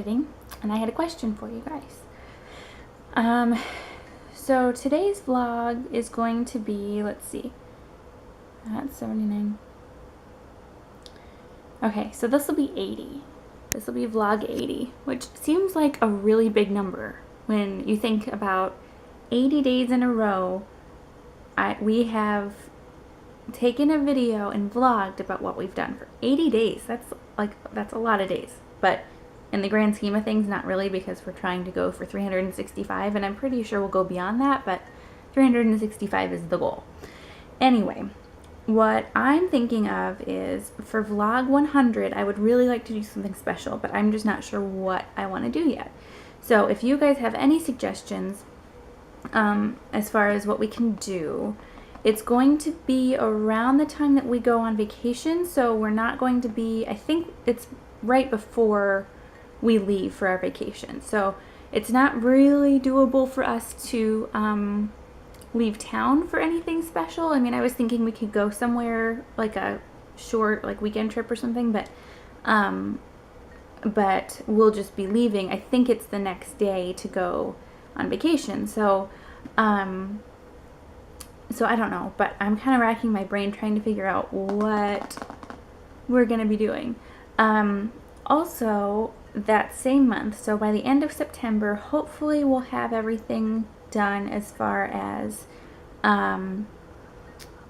exciting. And I had a question for you guys. So today's vlog is going to be, let's see, that's 79. Okay, so this will be 80. This will be vlog 80, which seems like a really big number when you think about 80 days in a row. We have taken a video and vlogged about what we've done for 80 days. That's a lot of days, but in the grand scheme of things, not really, because we're trying to go for 365, and I'm pretty sure we'll go beyond that, but 365 is the goal. Anyway, what I'm thinking of is for vlog 100, I would really like to do something special, but I'm just not sure what I want to do yet. So if you guys have any suggestions as far as what we can do, it's going to be around the time that we go on vacation, so we're not going to be, I think it's right before we leave for our vacation. So it's not really doable for us to leave town for anything special. I mean, I was thinking we could go somewhere like a short weekend trip or something, but we'll just be leaving. I think it's the next day to go on vacation. So I don't know, but I'm kind of racking my brain trying to figure out what we're going to be doing. Also, that same month, so by the end of September, hopefully we'll have everything done as far as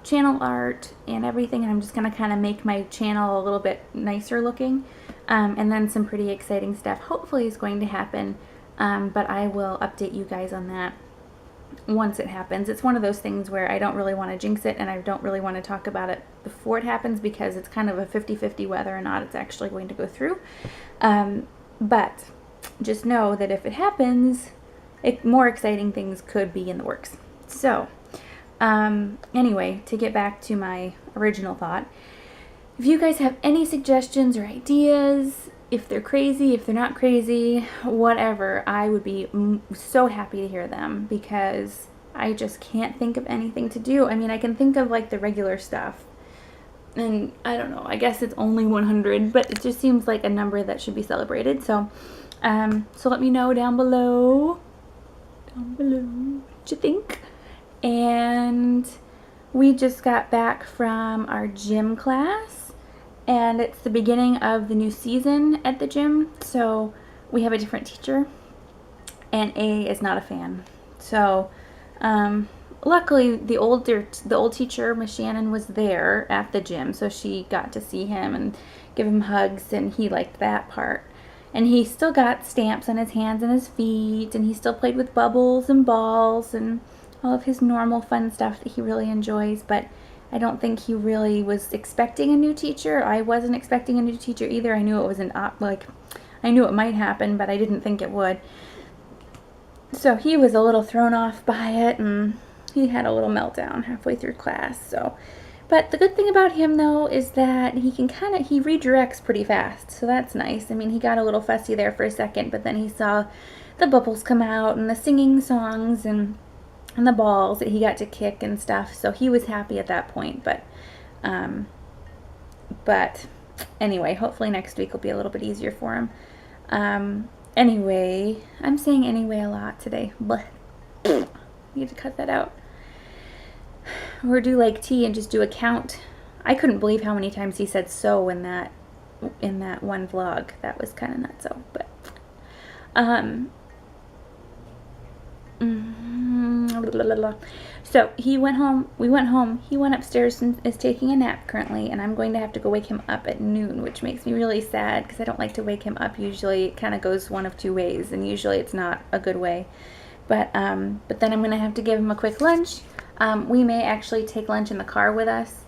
channel art and everything, and I'm just going to kind of make my channel a little bit nicer looking, and then some pretty exciting stuff hopefully is going to happen, but I will update you guys on that once it happens. It's one of those things where I don't really want to jinx it, and I don't really want to talk about it before it happens, because it's kind of a 50-50 whether or not it's actually going to go through. But just know that if it happens, more exciting things could be in the works. So anyway, to get back to my original thought, if you guys have any suggestions or ideas, if they're crazy, if they're not crazy, whatever, I would be so happy to hear them, because I just can't think of anything to do. I mean, I can think of like the regular stuff, and I don't know, I guess it's only 100, but it just seems like a number that should be celebrated. So so let me know down below what you think. And we just got back from our gym class, and it's the beginning of the new season at the gym, so we have a different teacher, and A is not a fan. So luckily the old teacher, Miss Shannon, was there at the gym, so she got to see him and give him hugs, and he liked that part. And he still got stamps on his hands and his feet, and he still played with bubbles and balls and all of his normal fun stuff that he really enjoys. But I don't think he really was expecting a new teacher. I wasn't expecting a new teacher either. I knew it was I knew it might happen, but I didn't think it would. So he was a little thrown off by it, and he had a little meltdown halfway through class. So, but the good thing about him though is that he redirects pretty fast. So that's nice. I mean, he got a little fussy there for a second, but then he saw the bubbles come out and the singing songs and the balls that he got to kick and stuff, so he was happy at that point. But anyway, hopefully next week will be a little bit easier for him. Anyway, I'm saying anyway a lot today. Blech. Need to cut that out. Or do like T and just do a count. I couldn't believe how many times he said so in that one vlog. That was kind of nutso. But so he went home, we went home, he went upstairs and is taking a nap currently, and I'm going to have to go wake him up at noon, which makes me really sad, because I don't like to wake him up usually. It kind of goes one of two ways, and usually it's not a good way. But then I'm going to have to give him a quick lunch. We may actually take lunch in the car with us,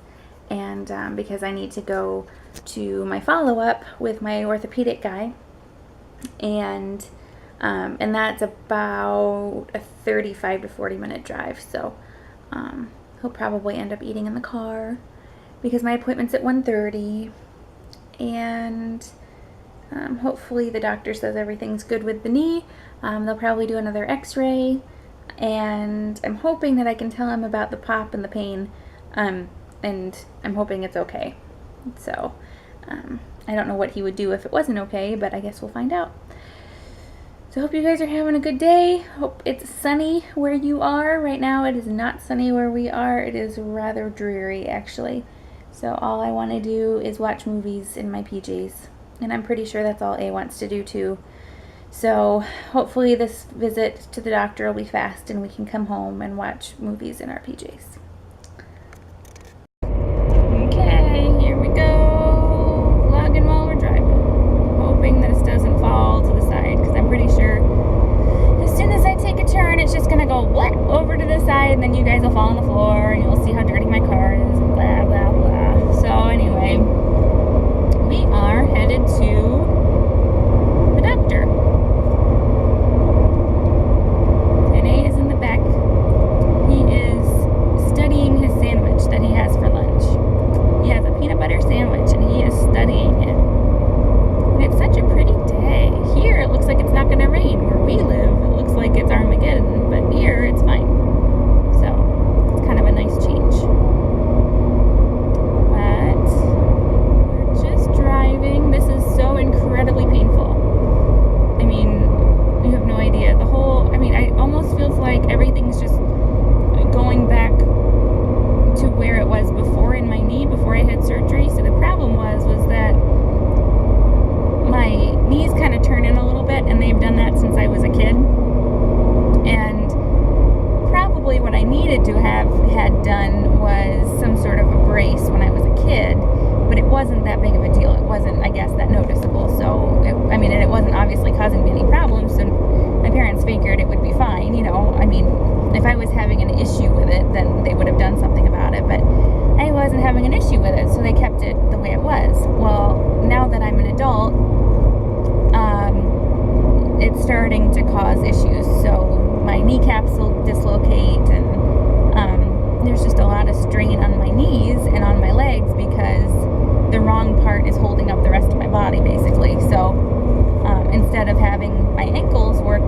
and because I need to go to my follow-up with my orthopedic guy, and that's about a 35 to 40 minute drive, so he'll probably end up eating in the car, because my appointment's at 1:30, and hopefully the doctor says everything's good with the knee. They'll probably do another x-ray, and I'm hoping that I can tell him about the pop and the pain, and I'm hoping it's okay. So I don't know what he would do if it wasn't okay, but I guess we'll find out. So I hope you guys are having a good day. Hope it's sunny where you are. Right now it is not sunny where we are. It is rather dreary actually. So all I want to do is watch movies in my PJs. And I'm pretty sure that's all A wants to do too. So hopefully this visit to the doctor will be fast and we can come home and watch movies in our PJs. Okay, here we go. Vlogging while we're driving. Hoping this doesn't fall to the side because I'm pretty sure as soon as I take a turn it's just going to go blah, over to the side and then you guys will fall on the floor and you'll see how dirty my car is and blah blah blah. So anyway, we are headed to the doctor. Today is in the back. He is studying his sandwich that he has for lunch. He has a peanut butter sandwich and he is studying it. And it's such a pretty day. Here it looks like it's not going to rain. Where we live, it looks like it's Armageddon, but here it's fine. So it's kind of a nice change. But we're just driving. This is so incredibly painful. I mean, you have no idea. It almost feels like everything's just going back to where it was before in my knee, before I had surgery. So the problem was that my knees kind of turn in a little bit, and they've done that since I was a kid. And probably what I needed to have had done was some sort of a brace when I was a kid, but it wasn't that big of a deal. It wasn't, I guess, that noticeable. So, it wasn't obviously causing me any problems, so my parents figured it would be fine, if I was having an issue with it, then they would have done something about it, but I wasn't having an issue with it, so they kept it the way it was. Well, now that I'm an adult, it's starting to cause issues, so my kneecaps will dislocate, and there's just a lot of strain on my knees and on my legs because the wrong part is holding up the rest of my body, basically. So instead of having my ankles work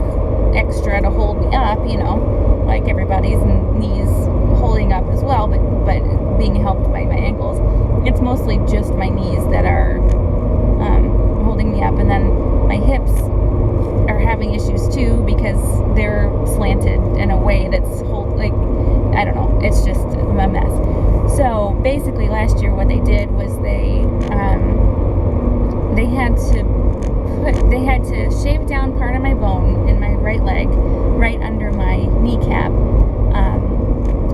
extra to hold me up, like everybody's knees holding up as well, but being helped by my ankles, it's mostly just my knees that are holding me up, and then my hips are having issues too because they're slanted in a way that's I don't know, it's just a mess. So basically last year what they did was they had to shave down part of my bone in my right leg right under my kneecap,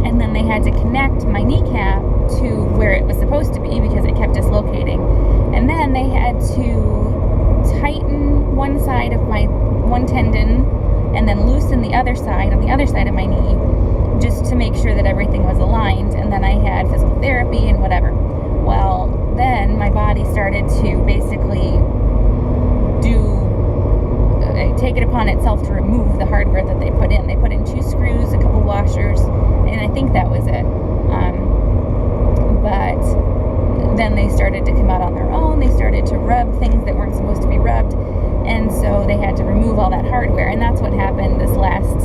and then they had to connect my kneecap to where it was supposed to be because it kept dislocating, and then they had to tighten one side of my one tendon and then loosen the other side on the other side of my knee just to make sure that everything was aligned. And then I had physical therapy and whatever. Well, then my body started to basically take it upon itself to remove the hardware that they put in. They put in 2 screws, a couple washers, and I think that was it. But then they started to come out on their own. They started to rub things that weren't supposed to be rubbed, and so they had to remove all that hardware. And that's what happened this last,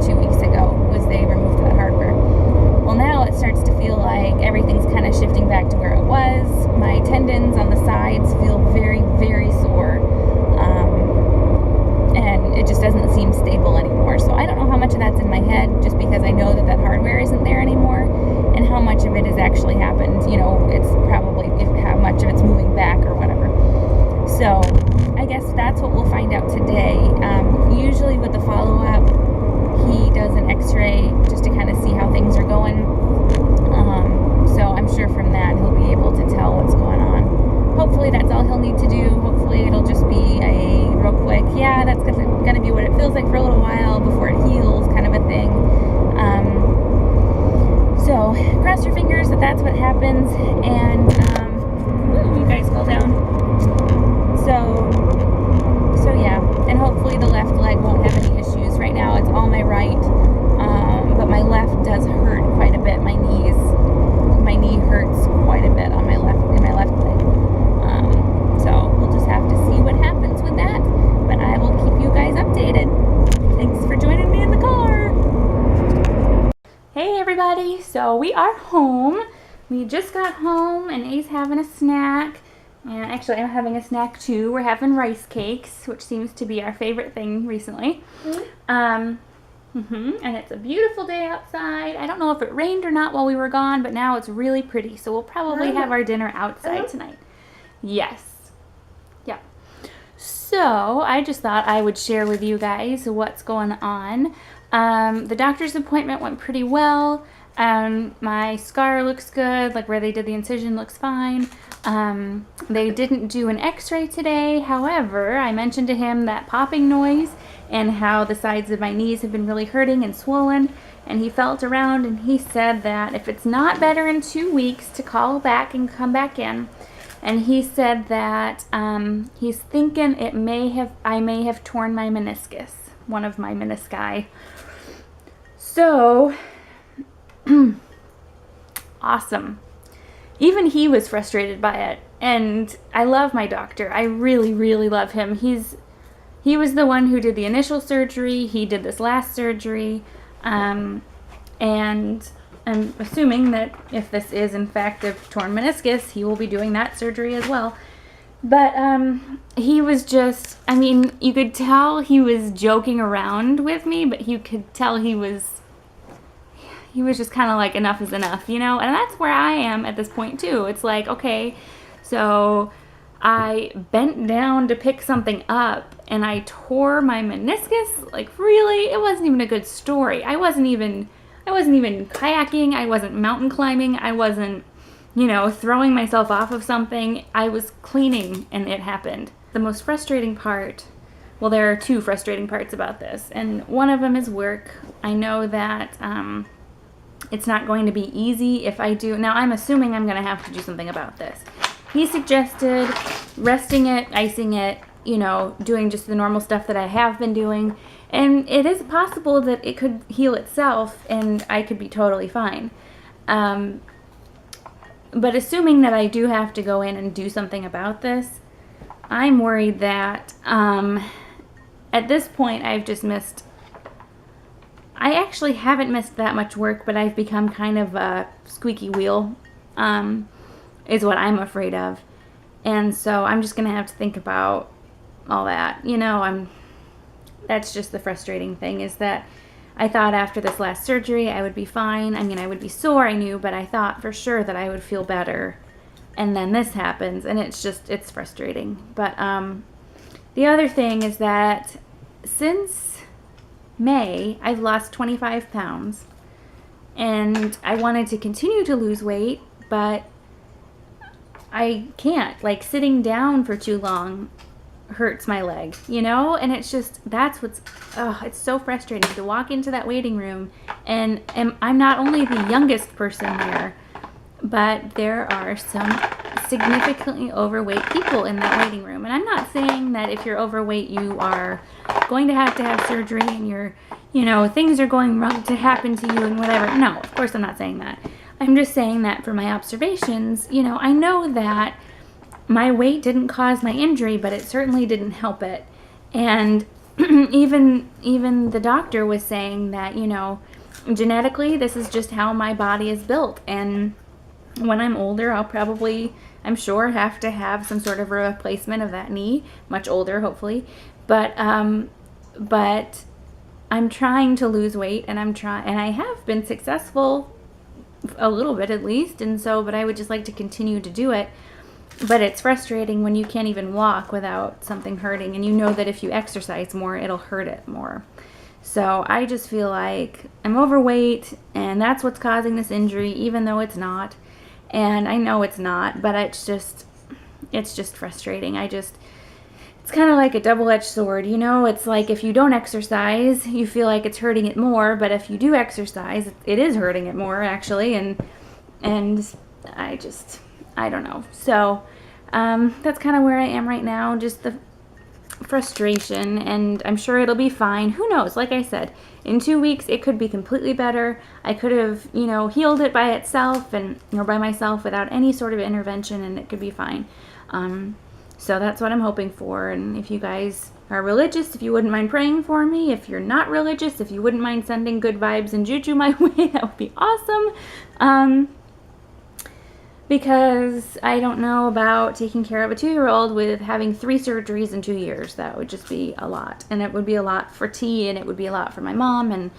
2 weeks ago, was they removed that hardware. Well, now it starts to feel like everything's kind of shifting back to where it was. My tendons on the sides feel very, very sore. And it just doesn't seem stable anymore. So I don't know how much of that's in my head, just because I know that hardware isn't there anymore, and how much of it has actually happened. It's probably how much of it's moving back or whatever. So I guess that's what we'll find out today. Usually with the follow-up, he does an x-ray just to kind of see how things are going. So I'm sure from that he'll be able to tell what's going on. Hopefully that's all he'll need to do. Hopefully it'll just be a real quick, yeah, that's going to be what it feels like for a little while before it heals kind of a thing. So cross your fingers that that's what happens. And you guys fall down. So yeah, and hopefully the left leg won't have any issues. Right now it's all my right, but my left does hurt quite a bit. My knee hurts quite a bit on my left leg. So we'll just have to see what happens with that, but I will keep you guys updated. Thanks for joining me in the car. Hey everybody, so we are home. We just got home and A's having a snack, And actually, I'm having a snack too. We're having rice cakes, which seems to be our favorite thing recently. And it's a beautiful day outside. I don't know if it rained or not while we were gone, but now it's really pretty. So we'll probably have our dinner outside tonight. Yes. Yeah. So I just thought I would share with you guys what's going on. The doctor's appointment went pretty well. My scar looks good, like where they did the incision looks fine. They didn't do an x-ray today. However, I mentioned to him that popping noise and how the sides of my knees have been really hurting and swollen. And he felt around and he said that if it's not better in 2 weeks to call back and come back in. And he said that he's thinking I may have torn my meniscus, one of my menisci. So, awesome. Even he was frustrated by it. And I love my doctor. I really, really love him. He was the one who did the initial surgery. He did this last surgery. And I'm assuming that if this is in fact a torn meniscus, he will be doing that surgery as well. But he was just, I mean, you could tell he was joking around with me, but you could tell he was just kind of like, enough is enough, you know? And that's where I am at this point too. It's like, okay, so I bent down to pick something up and I tore my meniscus. Like, really? It wasn't even a good story. I wasn't even kayaking. I wasn't mountain climbing. I wasn't, throwing myself off of something. I was cleaning and it happened. The most frustrating part, well, there are 2 frustrating parts about this, and one of them is work. I know that it's not going to be easy if I do. Now, I'm assuming I'm going to have to do something about this. He suggested resting it, icing it, doing just the normal stuff that I have been doing. And it is possible that it could heal itself and I could be totally fine. But assuming that I do have to go in and do something about this, I'm worried that at this point I've just missed. I actually haven't missed that much work, but I've become kind of a squeaky wheel, is what I'm afraid of. And so I'm just going to have to think about all that. That's just the frustrating thing, is that I thought after this last surgery I would be fine. I mean, I would be sore, I knew, but I thought for sure that I would feel better. And then this happens, and it's frustrating. But the other thing is that since May, I've lost 25 pounds. And I wanted to continue to lose weight, but I can't. Like, sitting down for too long hurts my leg, and it's just, it's so frustrating to walk into that waiting room and I'm not only the youngest person there, but there are some significantly overweight people in that waiting room. And I'm not saying that if you're overweight you are going to have surgery and you're, things are going wrong to happen to you and whatever. No, of course I'm not saying that. I'm just saying that for my observations, I know that my weight didn't cause my injury, but it certainly didn't help it. And even the doctor was saying that, genetically, this is just how my body is built. And when I'm older, I'll probably, I'm sure, have to have some sort of a replacement of that knee, much older, hopefully. But I'm trying to lose weight, and I have been successful a little bit at least. And so, but I would just like to continue to do it. But it's frustrating when you can't even walk without something hurting, and you know that if you exercise more, it'll hurt it more. So I just feel like I'm overweight, and that's what's causing this injury, even though it's not. And I know it's not, but it's just frustrating. It's kind of like a double-edged sword, It's like if you don't exercise, you feel like it's hurting it more, but if you do exercise, it is hurting it more, actually, and I don't know. So that's kind of where I am right now, just the frustration, and I'm sure it'll be fine. Who knows? Like I said, in 2 weeks it could be completely better. I could have, healed it by itself or by myself without any sort of intervention, and it could be fine. So that's what I'm hoping for. And if you guys are religious, if you wouldn't mind praying for me. If you're not religious, if you wouldn't mind sending good vibes and juju my way, that would be awesome. because I don't know about taking care of a 2-year-old with having 3 surgeries in 2 years. That would just be a lot. And it would be a lot for T, and it would be a lot for my mom, and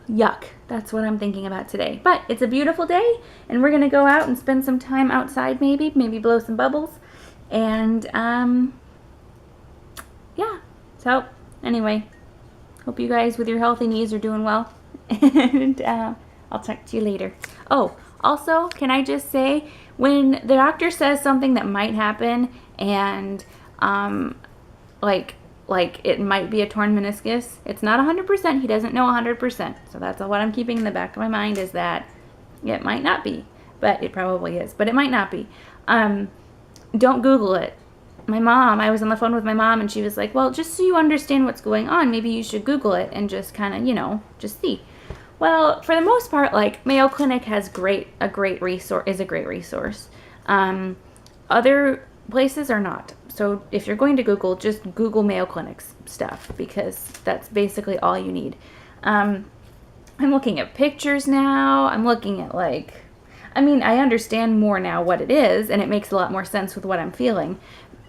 yuck. That's what I'm thinking about today. But it's a beautiful day, and we're going to go out and spend some time outside maybe blow some bubbles. And, yeah. So, anyway, hope you guys with your healthy knees are doing well. And I'll talk to you later. Oh, also, can I just say, when the doctor says something that might happen and, like it might be a torn meniscus, it's not 100%. He doesn't know 100%. So that's what I'm keeping in the back of my mind, is that it might not be, but it probably is, but it might not be. Don't Google it. I was on the phone with my mom, and she was like, well, just so you understand what's going on, maybe you should Google it and just kind of, just see. Well, for the most part, like, Mayo Clinic has a great resource. Other places are not. So if you're going to Google, just Google Mayo Clinic's stuff, because that's basically all you need. I'm looking at pictures now. I'm looking at, I understand more now what it is, and it makes a lot more sense with what I'm feeling.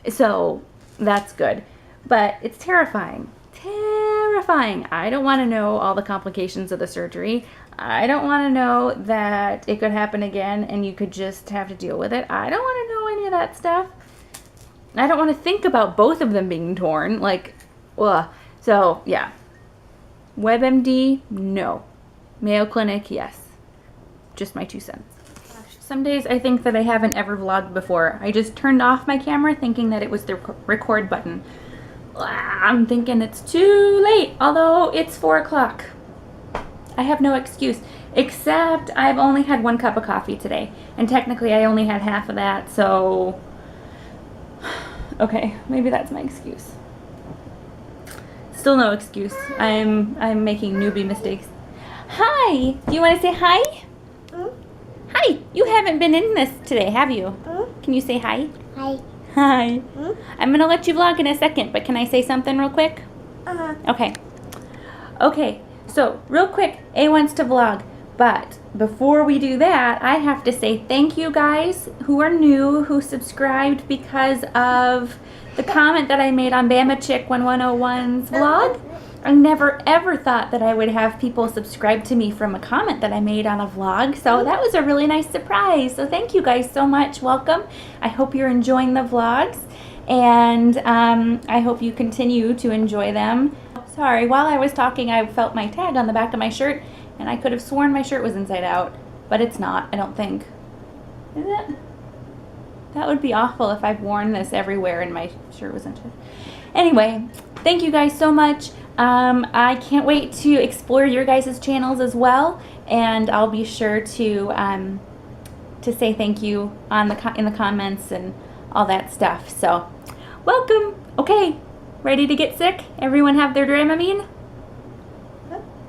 So that's good. But it's terrifying. Terrifying. I don't want to know all the complications of the surgery. I don't want to know that it could happen again and you could just have to deal with it. I don't want to know any of that stuff. I don't want to think about both of them being torn. Ugh. So, yeah. WebMD, no. Mayo Clinic, yes. Just my 2 cents. Some days I think that I haven't ever vlogged before. I just turned off my camera thinking that it was the record button. I'm thinking it's too late, although it's 4 o'clock. I have no excuse, except I've only had 1 cup of coffee today, and technically I only had half of that, so okay, maybe that's my excuse. Still no excuse. I'm making newbie mistakes. Hi, do you want to say hi? Hi, you haven't been in this today, have you? Can you say hi? Hi. Hi. I'm going to let you vlog in a second, but can I say something real quick? Okay. Okay, so real quick, A wants to vlog, but before we do that, I have to say thank you guys who are new, who subscribed because of the comment that I made on Bama Chick 1101's vlog. I never ever thought that I would have people subscribe to me from a comment that I made on a vlog, so that was a really nice surprise. So thank you guys so much. Welcome. I hope you're enjoying the vlogs, and I hope you continue to enjoy them. Sorry, while I was talking, I felt my tag on the back of my shirt, and I could have sworn my shirt was inside out, but it's not, I don't think. Is it? That would be awful if I've worn this everywhere and my shirt was inside. Anyway, thank you guys so much. I can't wait to explore your guys' channels as well, and I'll be sure to say thank you in the comments and all that stuff. So, welcome. Okay, ready to get sick? Everyone have their Dramamine?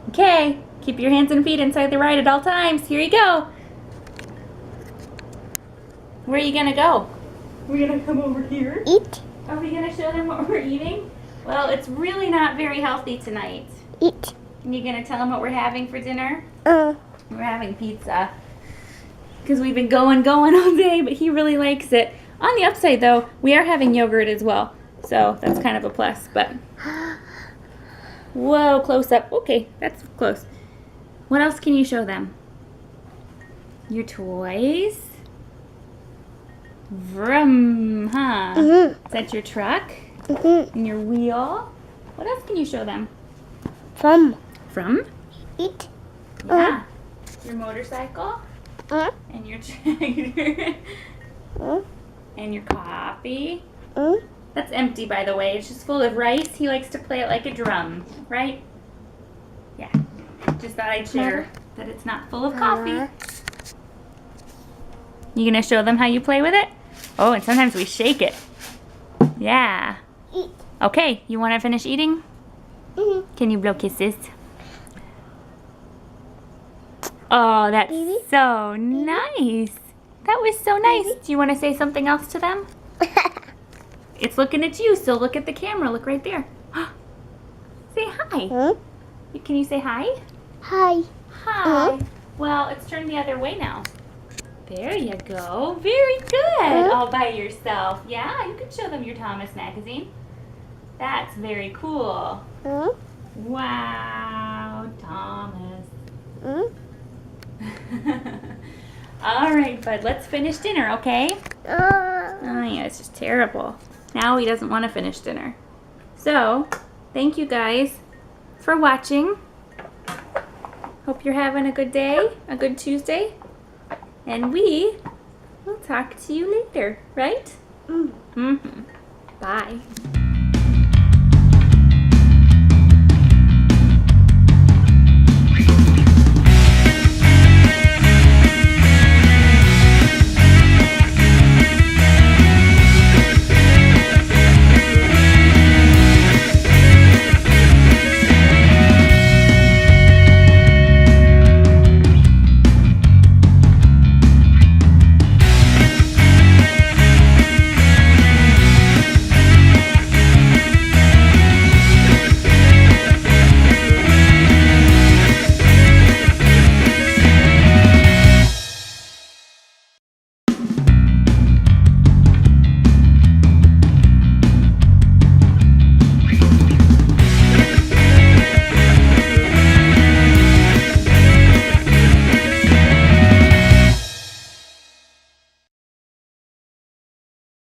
Okay, keep your hands and feet inside the ride at all times. Here you go. Where are you gonna go? We're gonna come over here. Eat. Are we gonna show them what we're eating? Well, it's really not very healthy tonight. Eat. And you gonna tell them what we're having for dinner? We're having pizza. Because we've been going all day, but he really likes it. On the upside, though, we are having yogurt as well. So that's kind of a plus, but... Whoa, close up. Okay, that's close. What else can you show them? Your toys? Vroom, huh? Is that your truck? And your wheel? What else can you show them? From. Yeah. Eat. Your motorcycle? And your tractor? And your coffee? That's empty, by the way. It's just full of rice. He likes to play it like a drum, right? Yeah. Just thought I'd share that it's not full of coffee. You gonna show them how you play with it? Oh, and sometimes we shake it. Yeah. Eat. Okay, you want to finish eating? Can you blow kisses? Oh, that's so nice. That was so nice. Do you want to say something else to them? It's looking at you, so look at the camera. Look right there. Say hi. Can you say hi? Hi. Hi. Well, it's turned the other way now. There you go. Very good. All by yourself. Yeah, you can show them your Thomas magazine. That's very cool. Wow, Thomas. All right, bud, let's finish dinner, okay? Oh, yeah, it's just terrible. Now he doesn't want to finish dinner. So, thank you guys for watching. Hope you're having a good day, a good Tuesday. And we will talk to you later, right? Mm-hmm. Bye.